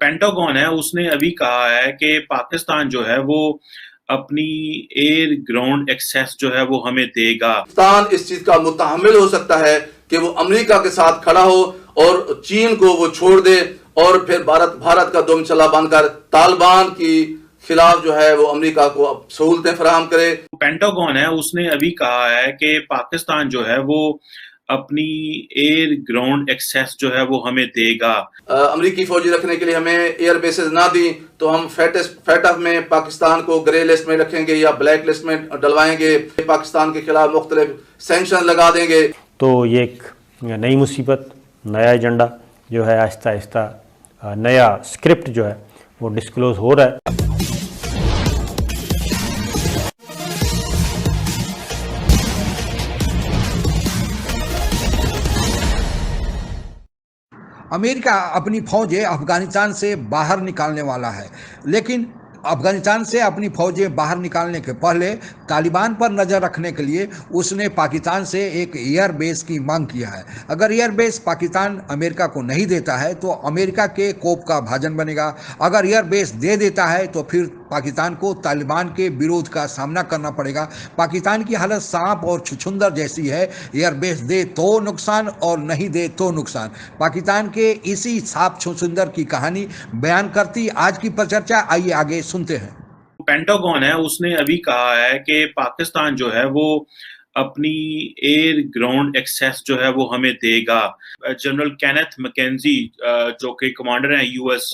Pentagon है उसने अभी कहा है कि पाकिस्तान जो है वो अपनी एयर ग्राउंड एक्सेस जो है वो हमें देगा। पाकिस्तान इस चीज का मुतहम्मिल हो सकता है कि वो अमेरिका के साथ खड़ा हो और चीन को वो छोड़ दे और फिर भारत का दुमचला बनकर तालिबान की खिलाफ जो है वो अमेरिका को सहूलतें फराहम करे। पेंटागन है उसने अभी कहा है कि पाकिस्तान जो है वो अपनी एयर ग्राउंड एक्सेस जो है वो हमें देगा। अमेरिकी फौजी रखने के लिए हमें एयर बेसेस ना दी तो हम फैटफ में पाकिस्तान को ग्रे लिस्ट में रखेंगे या ब्लैक लिस्ट में डलवाएंगे, पाकिस्तान के खिलाफ मुख्तलिफ सैंक्शन लगा देंगे। तो ये एक नई मुसीबत, नया एजेंडा जो है आहिस्ता आहिस्ता नया स्क्रिप्ट जो है वो डिस्क्लोज हो रहा है। अमेरिका अपनी फौजें अफगानिस्तान से बाहर निकालने वाला है, लेकिन अफगानिस्तान से अपनी फौजें बाहर निकालने के पहले तालिबान पर नज़र रखने के लिए उसने पाकिस्तान से एक एयर बेस की मांग किया है। अगर एयर बेस पाकिस्तान अमेरिका को नहीं देता है तो अमेरिका के कोप का भाजन बनेगा। अगर एयर बेस दे देता है तो फिर पाकिस्तान को तालिबान के विरोध का सामना करना पड़ेगा। पाकिस्तान की हालत सांप और छुछुंदर जैसी है, एयर बेस दे तो नुकसान और नहीं दे तो नुकसान। पाकिस्तान के इसी सांप छुछुंदर की कहानी बयान करती आज की परिचर्चा। आइए आगे सुनते हैं। पेंटागन है उसने अभी कहा है कि पाकिस्तान जो है वो अपनी एयर ग्राउंड एक्सेस जो है वो हमें देगा। जनरल केनेथ मैकेंजी जो कि कमांडर हैं यूएस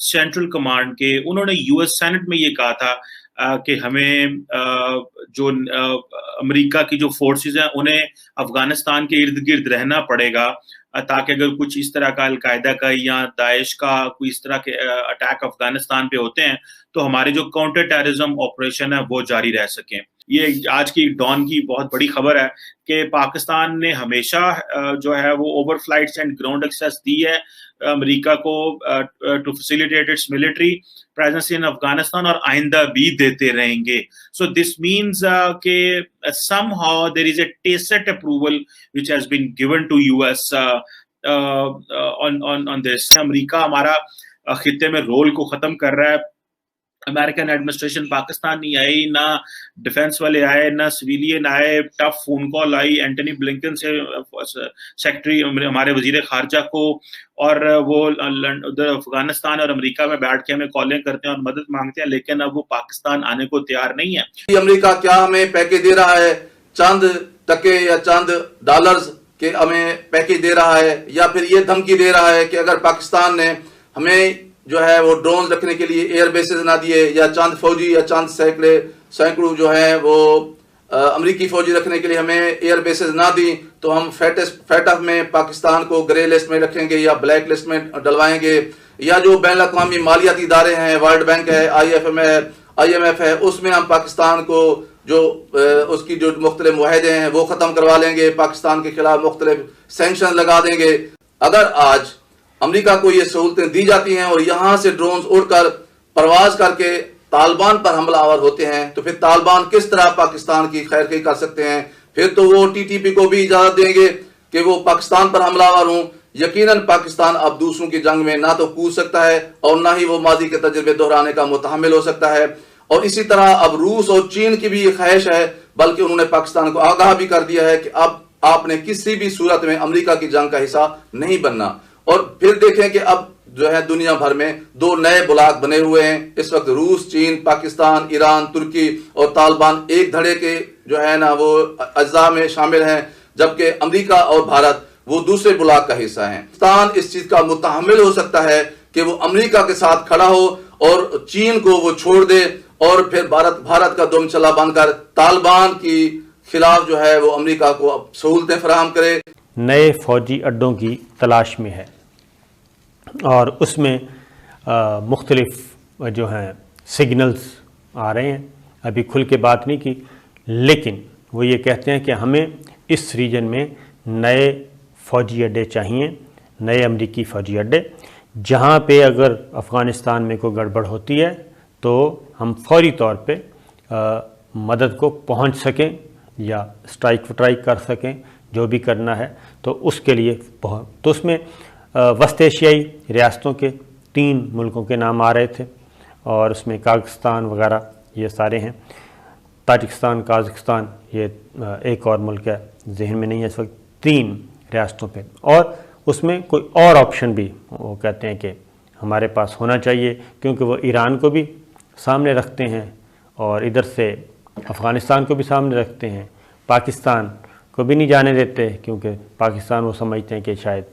सेंट्रल कमांड के, उन्होंने यूएस सेनेट में ये कहा था कि हमें जो अमेरिका की जो फोर्सेस हैं उन्हें अफगानिस्तान के इर्द गिर्द रहना पड़ेगा ताकि अगर कुछ इस तरह का अलकायदा का या दाइश का कोई इस तरह के अटैक अफगानिस्तान पे होते हैं तो हमारे जो काउंटर टेररिज्म ऑपरेशन है वो जारी रह सकें। ये आज की डॉन की बहुत बड़ी खबर है कि पाकिस्तान ने हमेशा जो है वो ओवरफ्लाइट्स एंड ग्राउंड एक्सेस दी है अमेरिका को to facilitate its military presence in Afghanistan और आइंदा भी देते रहेंगे। सो दिस मीन्स कि somehow there is a tacit approval which has been given to US on this। America हमारा खित्ते में रोल को खत्म कर रहा है। अमेरिकन एडमिनिस्ट्रेशन पाकिस्तान नहीं आई, ना डिफेंस वाले आए, ना सिविलियन आए। टफ फोन कॉल आई एंटनी ब्लिंकन से सेक्रेटरी हमारे वजीर खारजा को, और वो उधर अफगानिस्तान और अमेरिका में बैठ के हमें कॉलें करते हैं और मदद मांगते हैं, लेकिन अब वो पाकिस्तान आने को तैयार नहीं है। अमेरिका क्या हमें पैकेज दे रहा है? चंद टके या चंद डॉलर्स के हमें पैकेज दे रहा है, या फिर ये धमकी दे रहा है कि अगर पाकिस्तान ने हमें जो है वो ड्रोन रखने के लिए एयर बेसेस ना दिए या चंद फौजी या चंद सैकड़ों जो है वो अमेरिकी फौजी रखने के लिए हमें एयर बेसेस ना दी तो हम फैटफ में पाकिस्तान को ग्रे लिस्ट में रखेंगे या ब्लैक लिस्ट में डलवाएंगे, या जो बैन अवी मालियाती इदारे हैं, वर्ल्ड बैंक है, IMF है, उसमें हम पाकिस्तान को जो उसकी जो मुख्तलिफ मुआहदे हैं वो ख़त्म करवा लेंगे, पाकिस्तान के खिलाफ मुख्तलिफ सैंक्शन लगा देंगे। अगर आज अमेरिका को ये सहूलतें दी जाती हैं और यहां से ड्रोन्स उड़कर परवाज करके तालिबान पर हमलावर होते हैं तो फिर तालिबान किस तरह पाकिस्तान की खैरखी कर सकते हैं? फिर तो वो TTP को भी इजाजत देंगे कि वो पाकिस्तान पर हमलावर हों। यकीनन पाकिस्तान अब दूसरों की जंग में ना तो कूद सकता है और ना ही वो माजी के तजुर्बे दोहराने का मुतहम्मिल हो सकता है। और इसी तरह अब रूस और चीन की भी ख्वाहिश है, बल्कि उन्होंने पाकिस्तान को आगाह भी कर दिया है कि अब आपने किसी भी सूरत में अमेरिका की जंग का हिस्सा नहीं बनना। और फिर देखें कि अब जो है दुनिया भर में 2 नए ब्लॉक बने हुए हैं इस वक्त, रूस, चीन, पाकिस्तान, ईरान, तुर्की और तालिबान एक धड़े के जो है ना वो अज्जा में शामिल हैं, जबकि अमेरिका और भारत वो दूसरे ब्लॉक का हिस्सा हैं। पाकिस्तान इस चीज का मुतहम्मिल हो सकता है कि वो अमेरिका के साथ खड़ा हो और चीन को वो छोड़ दे और फिर भारत का दुमचला बनकर तालिबान की खिलाफ जो है वो अमेरिका को सहूलतें फराहम करे। नए फौजी अड्डों की तलाश में है और उसमें मुख्तलिफ जो हैं सिग्नल्स आ रहे हैं। अभी खुल के बात नहीं की, लेकिन वो ये कहते हैं कि हमें इस रीजन में नए फ़ौजी अड्डे चाहिए, नए अमरीकी फ़ौजी अड्डे, जहाँ पे अगर अफ़गानिस्तान में कोई गड़बड़ होती है तो हम फौरी तौर पे मदद को पहुँच सकें या स्ट्राइक वट्राइक कर सकें, जो भी करना है तो उसके लिए तो उसमें वस्त एशियाई रियासतों के 3 मुल्कों के नाम आ रहे थे और उसमें काज़ाख्स्तान वगैरह ये सारे हैं, ताजिकिस्तान, काज़ाख्स्तान, ये एक और मुल्क है, जहन में नहीं है इस वक्त, 3 रियासतों पे। और उसमें कोई और ऑप्शन भी वो कहते हैं कि हमारे पास होना चाहिए, क्योंकि वो ईरान को भी सामने रखते हैं और इधर से अफ़गानिस्तान को भी सामने रखते हैं, पाकिस्तान को भी नहीं जाने देते, क्योंकि पाकिस्तान वो समझते हैं कि शायद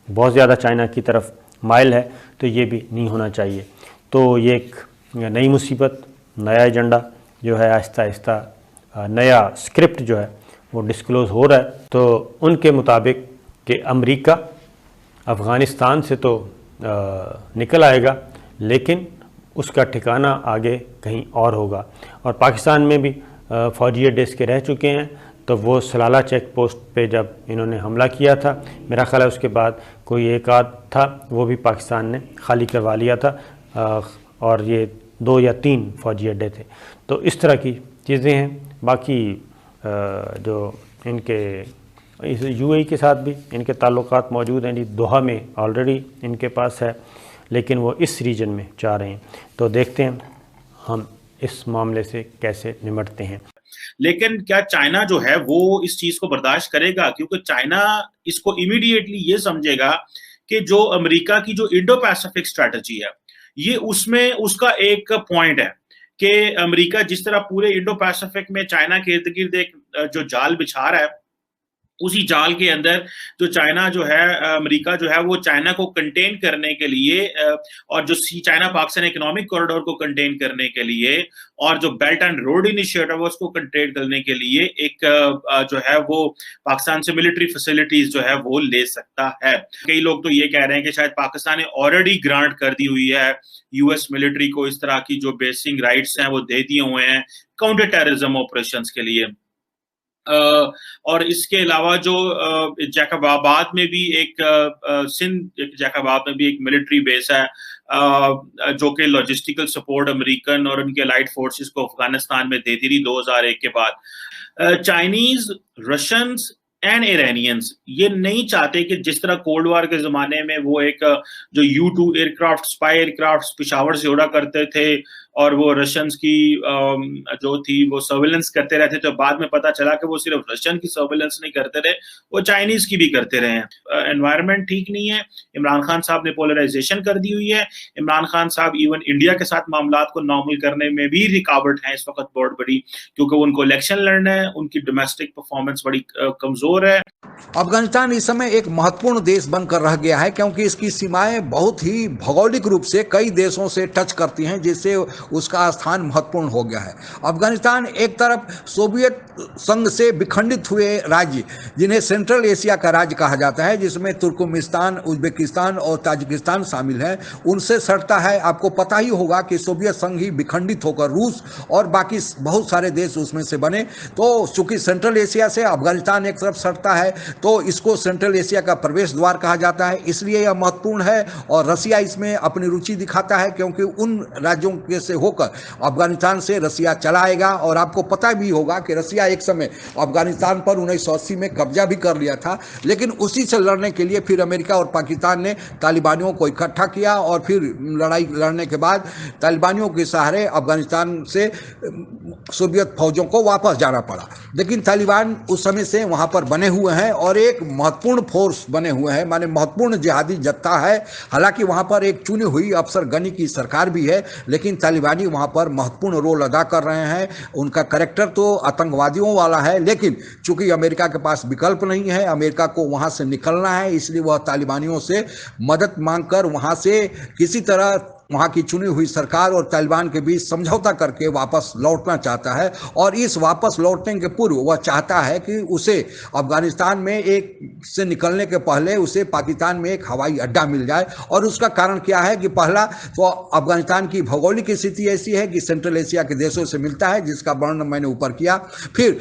बहुत ज़्यादा चाइना की तरफ माइल है, तो ये भी नहीं होना चाहिए। तो ये एक नई मुसीबत, नया एजेंडा जो है आहिस्ता आहिस्ता नया स्क्रिप्ट जो है वो डिस्क्लोज़ हो रहा है। तो उनके मुताबिक कि अमेरिका अफ़गानिस्तान से तो निकल आएगा, लेकिन उसका ठिकाना आगे कहीं और होगा। और पाकिस्तान में भी फ़ौजी अड्डे के रह चुके हैं, तो वो सलाला चेक पोस्ट पे जब इन्होंने हमला किया था, मेरा ख़्याल है उसके बाद कोई एक आध था, वो भी पाकिस्तान ने खाली करवा लिया था, और ये 2 या 3 फ़ौजी अड्डे थे। तो इस तरह की चीज़ें हैं। बाकी जो इनके इस यूएई के साथ भी इनके ताल्लुकात मौजूद हैं जी, दोहा में ऑलरेडी इनके पास है, लेकिन वो इस रीजन में चाह रहे हैं। तो देखते हैं हम इस मामले से कैसे निपटते हैं। लेकिन क्या चाइना जो है वो इस चीज को बर्दाश्त करेगा? क्योंकि चाइना इसको इमीडिएटली ये समझेगा कि जो अमेरिका की जो इंडो पैसिफिक स्ट्रेटजी है, ये उसमें उसका एक पॉइंट है कि अमेरिका जिस तरह पूरे इंडो पैसिफिक में चाइना के इर्द गिर्द एक जो जाल बिछा रहा है, उसी जाल के अंदर जो चाइना जो है, अमेरिका जो है वो चाइना को कंटेन करने के लिए, और जो चाइना पाकिस्तान इकोनॉमिक कॉरिडोर को कंटेन करने के लिए, और जो बेल्ट एंड रोड इनिशिएटिव है उसको कंटेन करने के लिए एक जो है वो पाकिस्तान से मिलिट्री फैसिलिटीज जो है वो ले सकता है। कई लोग तो ये कह रहे हैं कि शायद पाकिस्तान ने ऑलरेडी ग्रांट कर दी हुई है यूएस मिलिट्री को, इस तरह की जो बेसिक राइट्स हैं वो दे दिए हुए हैं काउंटर टेररिज्म ऑपरेशंस के लिए। और इसके अलावा जो जैकबाबाद में भी सिंध जैकबाबाद में भी एक मिलिट्री बेस है, जो कि लॉजिस्टिकल सपोर्ट अमेरिकन और उनके अलाइड फोर्सेस को अफगानिस्तान में देती रही 2001 के बाद। चाइनीज, रशियंस एंड इरानियंस ये नहीं चाहते कि जिस तरह कोल्ड वार के जमाने में वो एक जो U-2 aircraft, spy aircraft Peshawar से उड़ा करते थे, और वो रशियंस की जो थी वो सर्विलेंस करते रहते, तो बाद में पता चला कि वो सिर्फ रशियन की सर्विलेंस नहीं करते रहे, वो चाइनीज की भी करते रहे हैं। एनवायरनमेंट ठीक नहीं है। इमरान खान साहब ने पोलराइजेशन कर दी हुई है। इमरान खान साहब इवन इंडिया के साथ मामलात को नॉर्मल करने में भी रिकावट है इस वक्त बहुत बड़ी, क्योंकि उनको इलेक्शन लड़ना है, उनकी डोमेस्टिक परफॉर्मेंस बड़ी कमजोर है। अफगानिस्तान इस समय एक महत्वपूर्ण देश बनकर रह गया है, क्योंकि इसकी सीमाएं बहुत ही भौगोलिक रूप से कई देशों से टच करती हैं, जिससे उसका स्थान महत्वपूर्ण हो गया है। अफगानिस्तान एक तरफ सोवियत संघ से विखंडित हुए राज्य, जिन्हें सेंट्रल एशिया का राज्य कहा जाता है, जिसमें तुर्कमेनिस्तान, उज्बेकिस्तान और ताजिकिस्तान शामिल हैं, उनसे सटता है। आपको पता ही होगा कि सोवियत संघ ही विखंडित होकर रूस और बाकी बहुत सारे देश उसमें से बने। तो चूंकि सेंट्रल एशिया से अफगानिस्तान एक तरफ सटता है, तो इसको सेंट्रल एशिया का प्रवेश द्वार कहा जाता है, इसलिए यह महत्वपूर्ण है। और रसिया इसमें अपनी रुचि दिखाता है, क्योंकि उन राज्यों के से होकर अफगानिस्तान से रसिया चला आएगा। और आपको पता भी होगा कि रसिया एक समय अफगानिस्तान पर 1980 में कब्जा भी कर लिया था, लेकिन उसी से लड़ने के लिए फिर अमेरिका और पाकिस्तान ने तालिबानियों को इकट्ठा किया, और फिर लड़ाई लड़ने के बाद तालिबानियों के सहारे अफगानिस्तान से सोवियत फौजों को वापस जाना पड़ा। लेकिन तालिबान उस समय से वहाँ पर बने हुए हैं और एक महत्वपूर्ण फोर्स बने हुए हैं, माने महत्वपूर्ण जिहादी जत्था है। हालांकि वहाँ पर एक चुनी हुई अफसर गनी की सरकार भी है, लेकिन तालिबानी वहाँ पर महत्वपूर्ण रोल अदा कर रहे हैं। उनका कैरेक्टर तो आतंकवादियों वाला है, लेकिन चूंकि अमेरिका के पास विकल्प नहीं है, अमेरिका को वहाँ से निकलना है, इसलिए वह तालिबानियों से मदद मांगकर वहाँ से किसी तरह वहाँ की चुनी हुई सरकार और तालिबान के बीच समझौता करके वापस लौटना चाहता है। और इस वापस लौटने के पूर्व वह चाहता है कि उसे अफगानिस्तान में एक से निकलने के पहले उसे पाकिस्तान में एक हवाई अड्डा मिल जाए। और उसका कारण क्या है कि पहला तो अफगानिस्तान की भौगोलिक स्थिति ऐसी है कि सेंट्रल एशिया के देशों से मिलता है, जिसका वर्णन मैंने ऊपर किया। फिर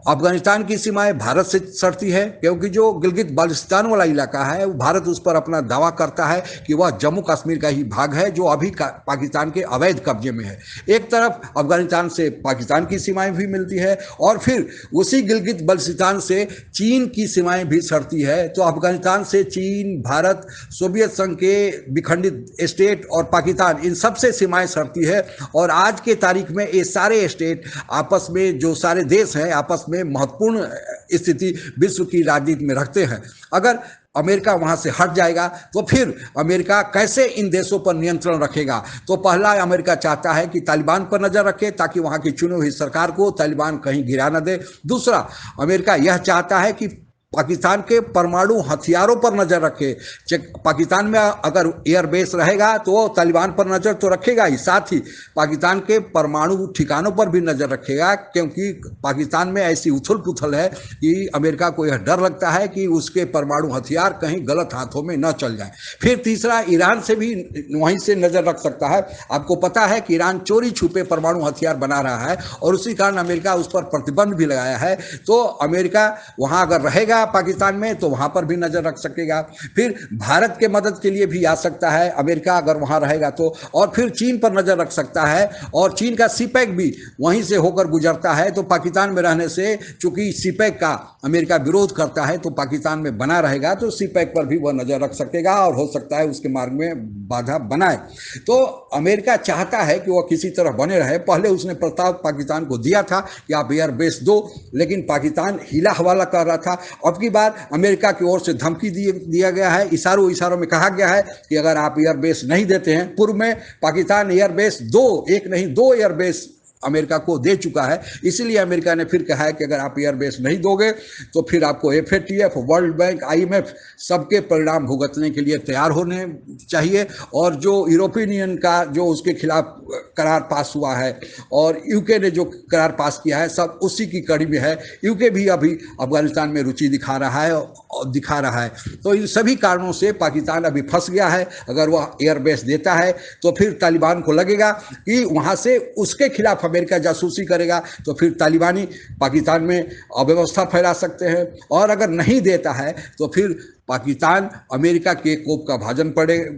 अफगानिस्तान की सीमाएं भारत से सटती है, क्योंकि जो गिलगित बाल्टिस्तान वाला इलाका है वो भारत उस पर अपना दावा करता है कि वह जम्मू कश्मीर का ही भाग है जो अभी पाकिस्तान के अवैध कब्जे में है। एक तरफ अफगानिस्तान से पाकिस्तान की सीमाएं भी मिलती है और फिर उसी गिलगित बाल्टिस्तान से चीन की सीमाएं भी सटती है। तो अफगानिस्तान से चीन, भारत, सोवियत संघ के विखंडित स्टेट और पाकिस्तान, इन सबसे सीमाएं सटती है। और आज के तारीख में ये सारे स्टेट आपस में, जो सारे देश हैं आपस में महत्वपूर्ण स्थिति विश्व की राजनीति में रखते हैं। अगर अमेरिका वहां से हट जाएगा तो फिर अमेरिका कैसे इन देशों पर नियंत्रण रखेगा? तो पहला, अमेरिका चाहता है कि तालिबान पर नजर रखे ताकि वहां की चुनी हुई सरकार को तालिबान कहीं गिरा न दे। दूसरा, अमेरिका यह चाहता है कि पाकिस्तान के परमाणु हथियारों पर नजर रखे। पाकिस्तान में अगर एयरबेस रहेगा तो तालिबान पर नजर तो रखेगा ही, साथ ही पाकिस्तान के परमाणु ठिकानों पर भी नजर रखेगा, क्योंकि पाकिस्तान में ऐसी उथल पुथल है कि अमेरिका को यह डर लगता है कि उसके परमाणु हथियार कहीं गलत हाथों में न चल जाए। फिर तीसरा, ईरान से भी वहीं से नजर रख सकता है। आपको पता है कि ईरान चोरी छुपे परमाणु हथियार बना रहा है और उसी कारण अमेरिका उस पर प्रतिबंध भी लगाया है। तो अमेरिका वहां अगर रहेगा पाकिस्तान में तो वहां पर भी नजर रख सकेगा। फिर भारत के मदद के लिए भी आ सकता है अमेरिका अगर वहां रहेगा तो, और फिर चीन पर नजर रख सकता है। और चीन का सीपैक भी वहीं से होकर गुजरता है, तो पाकिस्तान में रहने से, चूंकि सीपैक का अमेरिका विरोध करता है तो पाकिस्तान में बना रहेगा, तो सीपैक पर भी वह नजर रख सकेगा और हो सकता है उसके मार्ग में बाधा बनाए। तो अमेरिका चाहता है कि वह किसी तरह बने रहे। पहले उसने प्रस्ताव पाकिस्तान को दिया था कि आप एयरबेस दो, लेकिन पाकिस्तान हिला हवाला कर रहा था। अब की बार अमेरिका की ओर से धमकी दिया गया है, इशारों में कहा गया है कि अगर आप एयरबेस नहीं देते हैं, पूर्व में पाकिस्तान एयरबेस एक नहीं दो एयरबेस अमेरिका को दे चुका है। इसीलिए अमेरिका ने फिर कहा है कि अगर आप एयरबेस नहीं दोगे तो फिर आपको FATF, वर्ल्ड बैंक, IMF सबके परिणाम भुगतने के लिए तैयार होने चाहिए। और जो यूरोपियन यूनियन का जो उसके खिलाफ करार पास हुआ है और UK ने जो करार पास किया है, सब उसी की कड़ी में है। UK भी अभी अफगानिस्तान में रुचि दिखा रहा है। तो इन सभी कारणों से पाकिस्तान अभी फंस गया है। अगर वह एयरबेस देता है तो फिर तालिबान को लगेगा कि वहाँ से उसके खिलाफ अमेरिका जासूसी करेगा, तो फिर तालिबानी पाकिस्तान में अव्यवस्था फैला सकते हैं। और अगर नहीं देता है तो फिर पाकिस्तान अमेरिका के कोप का भाजन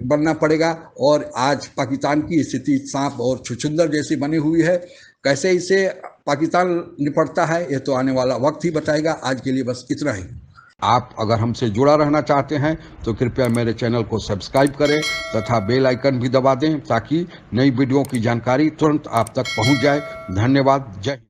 बनना पड़ेगा। और आज पाकिस्तान की स्थिति सांप और छुछुंदर जैसी बनी हुई है। कैसे इसे पाकिस्तान निपटता है ये तो आने वाला वक्त ही बताएगा। आज के लिए बस इतना ही। आप अगर हमसे जुड़ा रहना चाहते हैं तो कृपया मेरे चैनल को सब्सक्राइब करें तथा बेल आइकन भी दबा दें ताकि नई वीडियो की जानकारी तुरंत आप तक पहुंच जाए। धन्यवाद। जय